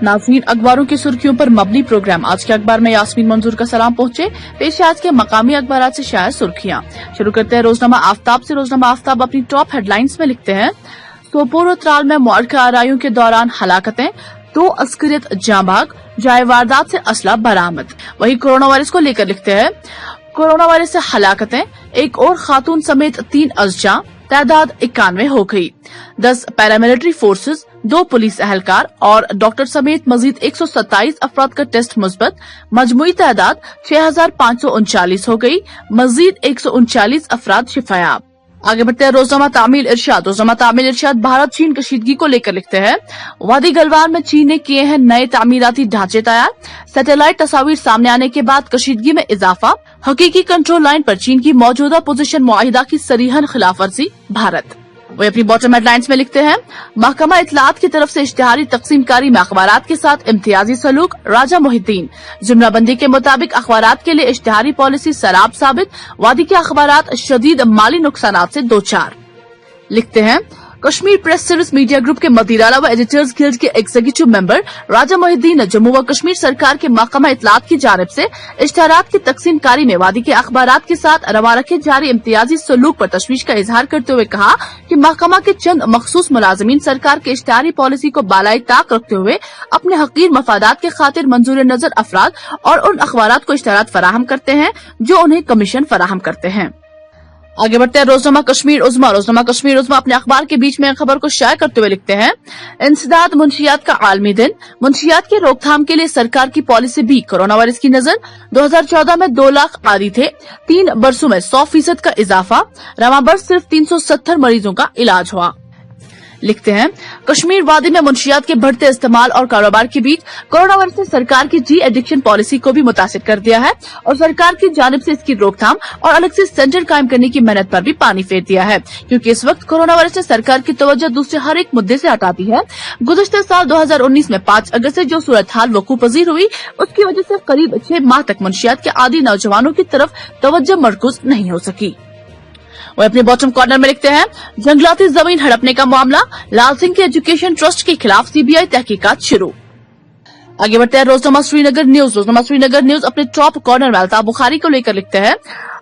नाज़रीन, अखबारों की सुर्खियों पर मबनी प्रोग्राम आज के अखबार में यास्मीन मंजूर का सलाम पहुंचे। पेश आज के मकामी अखबार से शायद सुर्खियां। शुरू करते हैं रोजनामा आफ्ताब से। रोजनामा आफ्ताब अपनी टॉप हेडलाइंस में लिखते हैं, सोपोर और त्राल में मुआरका आराइयों के दौरान हलाकतें, 2 अस्करियत जांबाग, जाए वारदात से असला बरामद। वहीं कोरोना वायरस को लेकर लिखते हैं, कोरोना वायरस से हलाकतें, एक और खातून समेत 3 अज़जा, तादाद 91 हो गई। 10 पैरामिलिट्री फोर्सेस, 2 पुलिस एहलकार और डॉक्टर समेत मजीद 127 अफराद का टेस्ट मुस्बत। मजमूई तादाद 6539 हो गई। मजीद 139 अफराद शिफायाब। आगे बढ़ते हैं रोजनामा तामील इरशाद। रोजनामा तामील इरशाद भारत चीन कशीदगी को लेकर लिखते हैं, वादी गलवान में चीन ने किए हैं नए तामीराती ढांचे तैयार। सैटेलाइट तस्वीर सामने आने के बाद कशीदगी में इजाफा। हकीकी कंट्रोल लाइन पर चीन की मौजूदा पोजीशन मुआहिदा की सरीहन खिलाफवर्जी भारत। वही अपनी बॉटम हेडलाइंस में लिखते हैं, महकमा इत्तलात की तरफ से इश्तिहारी तकसीमकारी में अखबारात के साथ इम्तियाजी सलूक। राजा मोहिद्दीन, जुमलाबंदी के मुताबिक अखबारात के लिए इश्तिहारी पॉलिसी सराब साबित। वादी के अखबारात शदीद माली नुकसानात से 2-4। लिखते हैं, Kashmir press service media group के मदीराला व एडिटर्स गिल्ड के एग्जीक्यूटिव मेंबर राजा मोहिद्दीन ने जम्मू व कश्मीर सरकार के महकमा इत्तलात की जानिब से इश्तिहारात की तकसीम कारी में वादी के अखबारात के साथ रवा रखे जारी इम्तियाजी सलूक पर तशवीश का इजहार करते हुए कहा कि महकमा के चंद मखसूस मुलाजमीन सरकार के इश्तिहारी पॉलिसी को बालाई ताक रखते हुए अपने हकीर मफादात के खातिर मंजूर नजर अफराद और उन अखबारात को इश्तिहारात फराहम करते हैं जो उन्हें कमीशन फराहम करते हैं। आगे बढ़ते हैं रोजनामा कश्मीर उज़्मा। रोजनामा कश्मीर उज़्मा अपने अखबार के बीच में खबर को शाया करते हुए लिखते हैं, इंसदाद मुंशियात का आलमी दिन, मुंशियात की रोकथाम के लिए सरकार की पॉलिसी भी। कोरोना वायरस की नजर, 2014 में 2 लाख आदी थे, 3 बरसों में 100% का इजाफा। रवा बरस सिर्फ 370 मरीजों का इलाज हुआ। लिखते हैं, कश्मीर वादी में मुंशियात के बढ़ते इस्तेमाल और कारोबार के बीच कोरोना वायरस ने सरकार की जी एडिक्शन पॉलिसी को भी मुतासिर कर दिया है और सरकार की जानिब से इसकी रोकथाम और अलग से सेंटर कायम करने की मेहनत पर भी पानी फेर दिया है, क्योंकि इस वक्त कोरोना वायरस ने सरकार की तवज्जो दूसरे हर एक मुद्दे से हटा दी है। गुज़श्ता साल 2019 में 5 अगस्त से जो सूरत हाल वकू पजीर हुई, उसकी वजह से करीब 6 माह तक मुंशियात के आदी नौजवानों की तरफ तवज्जो मरकूज नहीं हो सकी। वो अपने बॉटम कॉर्नर में लिखते हैं, जंगलाती जमीन हड़पने का मामला, लाल सिंह के एजुकेशन ट्रस्ट के खिलाफ सीबीआई तहकीकात शुरू। आगे बढ़ते हैं रोजनामा श्रीनगर न्यूज। रोजनामा श्रीनगर न्यूज अपने टॉप कॉर्नर में अल्ताफ बुखारी को लेकर लिखते हैं,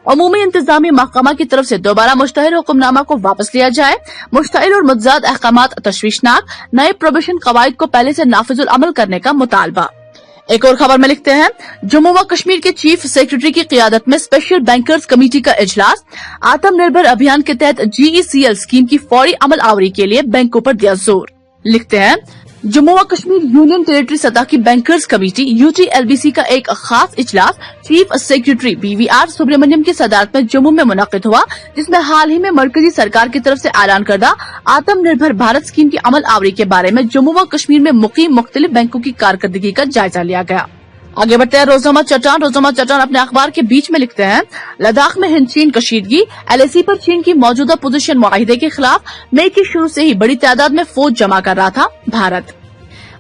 अमूमी इंतजामी महकमा की तरफ से दोबारा मुश्तहिर हुक्मनामा को वापस लिया जाए। मुश्तहिर और मुतजाद अहकामात तशवीशनाक, नए प्रोबेशन कवायद को पहले से नाफिजुल अमल करने का मुतालबा। एक और खबर में लिखते हैं, जम्मू व कश्मीर के चीफ सेक्रेटरी की क़ियादत में स्पेशल बैंकर्स कमेटी का इजलास। आत्मनिर्भर अभियान के तहत GECL स्कीम की फौरी अमल आवरी के लिए बैंकों पर दिया जोर। लिखते हैं, जम्मू व कश्मीर यूनियन टेरिटरी सतह की बैंकर्स कमेटी UTLBC का एक खास इजलास चीफ सेक्रेटरी BVR सुब्रमण्यम की सदारत में जम्मू में मुनक्किद हुआ, जिसमें हाल ही में मरकजी सरकार की तरफ से ऐलान करदा आत्मनिर्भर भारत स्कीम की अमल आवरी के बारे में जम्मू व कश्मीर में मुकीम मुख्तलिफ बैंकों की कारकर्दगी का जायजा लिया गया। आगे बढ़ते हैं रोजनामा चट्टान। रोजनामा चट्टान अपने अखबार के बीच में लिखते हैं, लद्दाख में हिंद चीन कशीदगी, LAC पर चीन की मौजूदा पोजीशन मुआहिदे के खिलाफ। मई की शुरू से ही बड़ी तादाद में फौज जमा कर रहा था भारत।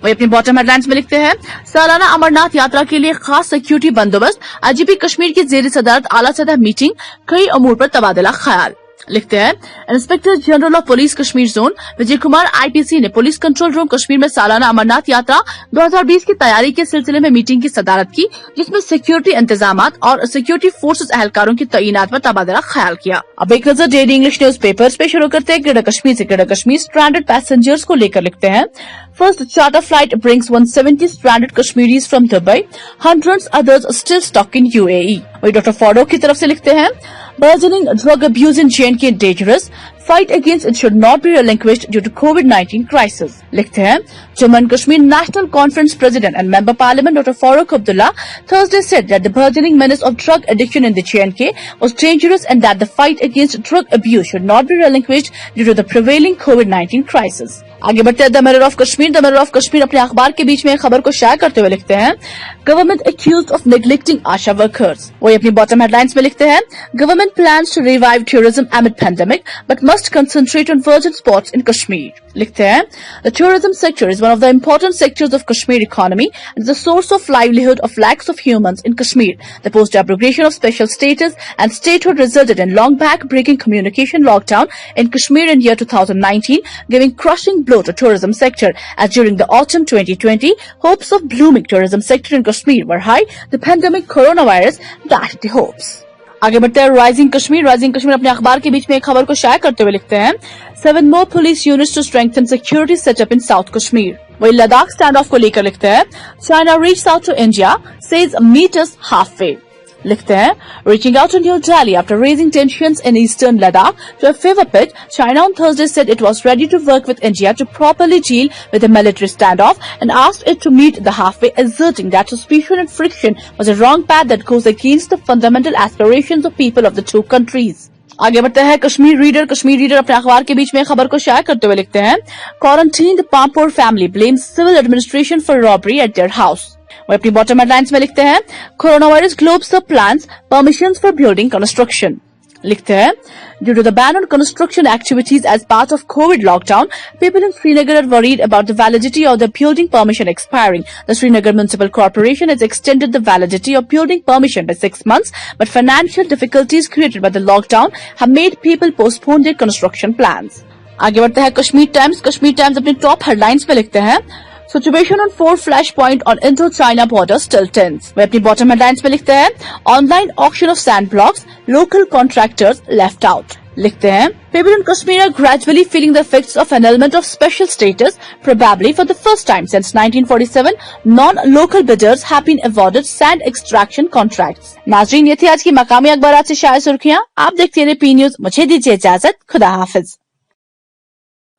वही अपनी बॉटम हेडलाइंस में लिखते हैं, सालाना अमरनाथ यात्रा के लिए खास सिक्योरिटी बंदोबस्त। IGP कश्मीर की जेर सदारत आला सतह मीटिंग, कई अमूर पर तबादला ख्याल। लिखते हैं, inspector general of police Kashmir zone Vijay Kumar IPC ने पुलिस कंट्रोल रूम कश्मीर में सालाना अमरनाथ यात्रा 2020 की तैयारी के सिलसिले में मीटिंग की सदारत की, जिसमें सिक्योरिटी इंतजामात और सिक्योरिटी फोर्सेस एहलकारों की तैनात पर तबादला ख्याल किया। अब एक नजर डेली इंग्लिश न्यूज पेपर्स पे शुरू करते हैं ग्रेटर कश्मीर से। ग्रेटर कश्मीर स्ट्रैंडेड पैसेंजर्स को लेकर लिखते हैं, first charter flight brings 170 stranded Kashmiris from Dubai, hundreds others still stuck in UAE। वही डॉक्टर फारूक की तरफ से लिखते हैं, burgeoning drug abuse in J&K dangerous, fight against it should not be relinquished due to COVID-19 crisis। लिखते हैं, Jammu and Kashmir national conference president and member parliament doctor Farooq Abdullah Thursday said that the burgeoning menace of drug addiction in the J&K was dangerous and that the fight against drug abuse should not be relinquished due to the prevailing COVID-19 crisis। आगे बढ़ते हैं the mirror of Kashmir. The mirror of Kashmir अपने अखबार के बीच में खबर को शाया करते हुए लिखते हैं, government accused of neglecting Asha workers. वही अपनी बॉटम हेडलाइंस में लिखते हैं, government plans to revive tourism amid pandemic but must must concentrate on virgin spots in Kashmir. लिखते हैं The tourism sector is one of the important sectors of Kashmir economy and is a source of livelihood of lakhs of humans in Kashmir. The post-abrogation of special status and statehood resulted in long back-breaking communication lockdown in Kashmir in year 2019, giving crushing blow to tourism sector. As during the autumn 2020, hopes of blooming tourism sector in Kashmir were high. The pandemic coronavirus dashed the hopes. आगे बढ़ते हैं rising Kashmir अपने अखबार के बीच में एक खबर को शाया करते हुए लिखते हैं 7 more police units to strengthen security setup in South Kashmir. वही लद्दाख स्टैंड ऑफ को लेकर लिखते हैं China reached out to India, says meet us halfway. लिखते हैं reaching out to New Delhi after raising tensions in eastern Ladakh to a fever pitch, China on Thursday said it was ready to work with India to properly deal with a military standoff and asked it to meet the halfway, asserting that suspicion and friction was a wrong path that goes against the fundamental aspirations of people of the two countries. आगे बढ़ते हैं Kashmir reader अपने अखबार के बीच में खबर को शाया करते हुए लिखते हैं Quarantined Pampur family blames civil administration for robbery at their house. वो अपनी बॉटम हेडलाइंस में लिखते हैं corona virus globes the plans permissions for building construction. लिखते हैं Due to the ban on construction activities as part of COVID lockdown, people in Srinagar are worried about the validity of the building permission expiring. The Srinagar Municipal Corporation has extended the validity of building permission by 6 months, but financial difficulties created by the lockdown have made people postpone their construction plans. आगे बढ़ते हैं Kashmir times अपने top headlines में लिखते हैं Situation on 4 flashpoint on Indo-China border still tense. वे अपनी bottom headlines में लिखते हैं Online auction of sand blocks, local contractors left out. लिखते हैं People in Kashmir are gradually feeling the effects of an element of special status. Probably for the first time since 1947, non-local bidders have been awarded sand extraction contracts. नाज़रीन, ये थी आज की मकामी अखबारात से शाया सुर्खियां. आप देखते रहिए पी न्यूज. मुझे दीजिए इजाजत. खुदा हाफिज.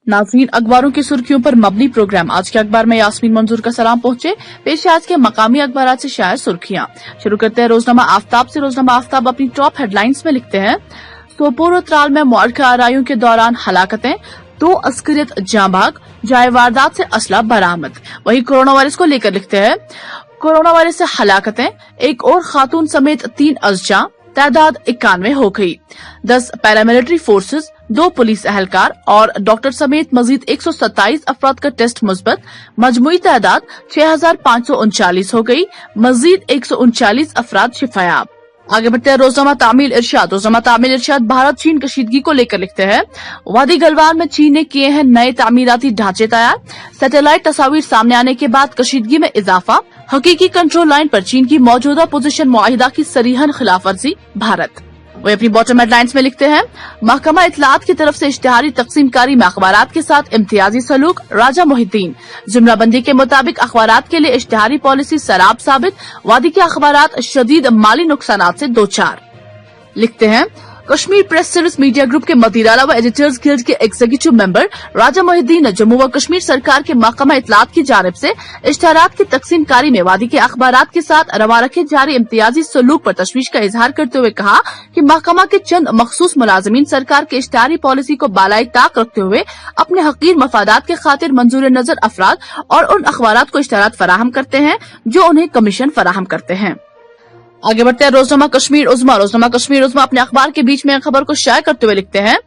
नाज़रीन, अखबारों की सुर्खियों पर मबनी प्रोग्राम आज के अखबार में यास्मीन मंजूर का सलाम पहुंचे. पेश है आज के मकामी अखबारात से शाया सुर्खियां. शुरू करते हैं रोजनामा आफ्ताब से. रोजनामा आफ्ताब अपनी टॉप हेडलाइंस में लिखते हैं सोपोर और त्राल में मुआरका आराइयों के दौरान हलाकतें, 2 अस्करियत जांबाग, जाए वारदात से असला बरामद. वहीं कोरोना वायरस को लेकर लिखते हैं कोरोना वायरस से हलाकतें, एक और खातून समेत 3 अज़जा, तादाद 91 हो गई. 10 पैरामिलिट्री फोर्सेस, 2 पुलिस एहलकार और डॉक्टर समेत मजीद 127 अफराद का टेस्ट मुस्बत. मजमुई तादाद 6539 हो गई. मजीद 139 अफराद शिफायाब. आगे बढ़ते हैं रोजनामा तामील इरशाद भारत चीन कशीदगी को लेकर लिखते हैं वादी गलवान में चीन ने किए हैं नए तामीराती ढांचे तैयार. सैटेलाइट तस्वीर सामने आने के बाद कशीदगी में इजाफा. हकीकी कंट्रोल लाइन पर चीन की मौजूदा पोजीशन मुआहिदा की सरीहन खिलाफ वर्जी भारत. वे अपनी बॉटम हेडलाइंस में लिखते हैं महकमा इत्तलात की तरफ से इश्तिहारी तकसीमकारी में अखबारात के साथ इम्तियाजी सलूक. राजा मोहिद्दीन जुमलाबंदी के मुताबिक अखबारात के लिए इश्तिहारी पॉलिसी सराब साबित. वादी के अखबारात शदीद माली नुकसानात से 2-4. लिखते हैं Kashmir press service media group के मदीराला व एडिटर्स गिल्ड के एग्जीक्यूटिव मेंबर राजा मोहिद्दीन ने जम्मू व कश्मीर सरकार के महकमा इत्तलात की जानिब से इश्तिहारात की तकसीम कारी में वादी के अखबारात के साथ रवा रखे जारी इम्तियाजी सलूक पर तशवीश का इजहार करते हुए कहा कि महकमा के चंद मखसूस मुलाजमीन सरकार के इश्तिहारी पॉलिसी को बालाई ताक रखते हुए अपने हकीर मफादात के खातिर मंजूर नजर अफराद और उन अखबारात को इश्तिहारात फराहम करते हैं जो उन्हें कमीशन फराहम करते हैं. आगे बढ़ते हैं रोजनामा कश्मीर उज़्मा अपने अखबार के बीच में खबर को शाया करते हुए लिखते हैं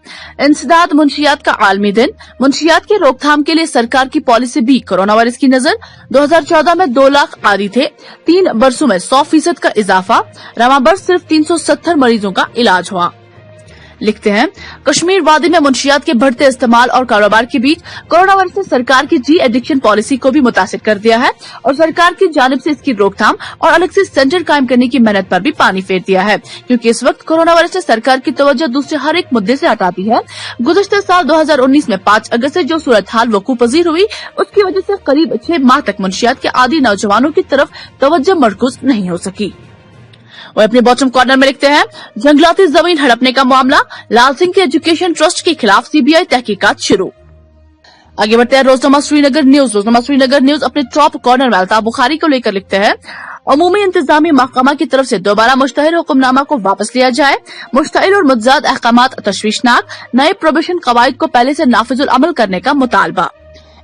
इंसदाद मुंशियात का आलमी दिन. मुंशियात की रोकथाम के लिए सरकार की पॉलिसी भी कोरोना वायरस की नजर. 2014 में 2 लाख आदी थे. 3 बरसों में 100% का इजाफा. रवां बरस सिर्फ 370 मरीजों का इलाज हुआ. लिखते हैं कश्मीर वादी में मुंशियात के बढ़ते इस्तेमाल और कारोबार के बीच कोरोना वायरस ने सरकार की जी एडिक्शन पॉलिसी को भी मुतासिर कर दिया है और सरकार की जानिब से इसकी रोकथाम और अलग से सेंटर कायम करने की मेहनत पर भी पानी फेर दिया है क्योंकि इस वक्त कोरोना वायरस ने सरकार की तवज्जो दूसरे हर एक मुद्दे से हटा दी है. गुज़श्ता साल 2019 में 5 अगस्त से जो सूरत हाल वकूफ पजीर हुई उसकी वजह से करीब 6 माह तक मुंशियात के आदी नौजवानों की तरफ तवज्जो मरकूज नहीं हो सकी. वो अपने बॉटम कॉर्नर में लिखते हैं जंगलाती जमीन हड़पने का मामला. लाल सिंह के एजुकेशन ट्रस्ट के खिलाफ सीबीआई तहकीकात शुरू. आगे बढ़ते हैं रोजनामा श्रीनगर न्यूज अपने टॉप कॉर्नर में अल्ताफ बुखारी को लेकर लिखते हैं अमूमी इंतजामी महकमा की तरफ से दोबारा मुश्तहिर हुक्मनामा को वापस लिया जाए. मुश्तहिर और मुतजाद अहकामात तशवीशनाक. नए प्रोबेशन कवायद को पहले से नाफिजुल अमल करने का मुतालबा.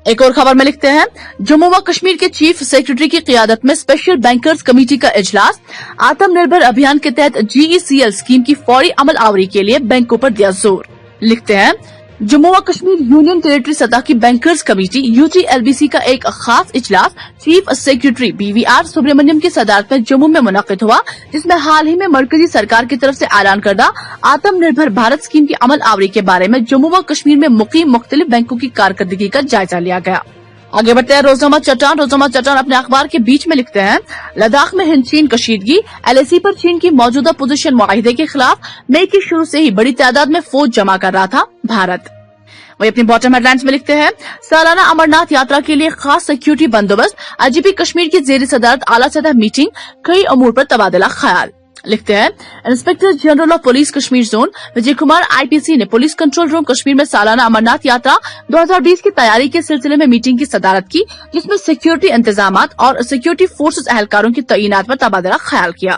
एक और खबर में लिखते हैं जम्मू व कश्मीर के चीफ सेक्रेटरी की क़ियादत में स्पेशल बैंकर्स कमेटी का इजलास. आत्मनिर्भर अभियान के तहत GECL स्कीम की फौरी अमल आवरी के लिए बैंकों पर दिया जोर. लिखते हैं जम्मू व कश्मीर यूनियन टेरिटरी सतह की बैंकर्स कमेटी UTLBC का एक खास इजलास चीफ सेक्रेटरी BVR सुब्रमण्यम की सदारत में जम्मू में मुनक्किद हुआ, जिसमें हाल ही में मरकजी सरकार की तरफ से ऐलान करदा आत्मनिर्भर भारत स्कीम की अमल आवरी के बारे में जम्मू व कश्मीर में मुकीम मुख्तलिफ बैंकों की कारकर्दगी का जायजा लिया गया। आगे बढ़ते हैं रोजनामा चट्टान अपने अखबार के बीच में लिखते हैं, लद्दाख में हिंद चीन कशीदगी, LAC पर चीन की मौजूदा पोजीशन मुआहिदे के खिलाफ, मई के शुरू से ही बड़ी तादाद में फौज जमा कर रहा था भारत। वही अपनी बॉटम हेडलाइंस में लिखते हैं, सालाना अमरनाथ यात्रा के लिए खास सिक्योरिटी बंदोबस्त, IGP कश्मीर की जेर सदारत आला सतह मीटिंग, कई अमूर पर तबादला ख्याल। लिखते हैं, inspector general of police Kashmir zone Vijay Kumar IPC ने पुलिस कंट्रोल रूम कश्मीर में सालाना अमरनाथ यात्रा 2020 की तैयारी के सिलसिले में मीटिंग की सदारत की, जिसमें सिक्योरिटी इंतजामात और सिक्योरिटी फोर्सेस एहलकारों की तैनात पर तबादला ख्याल किया।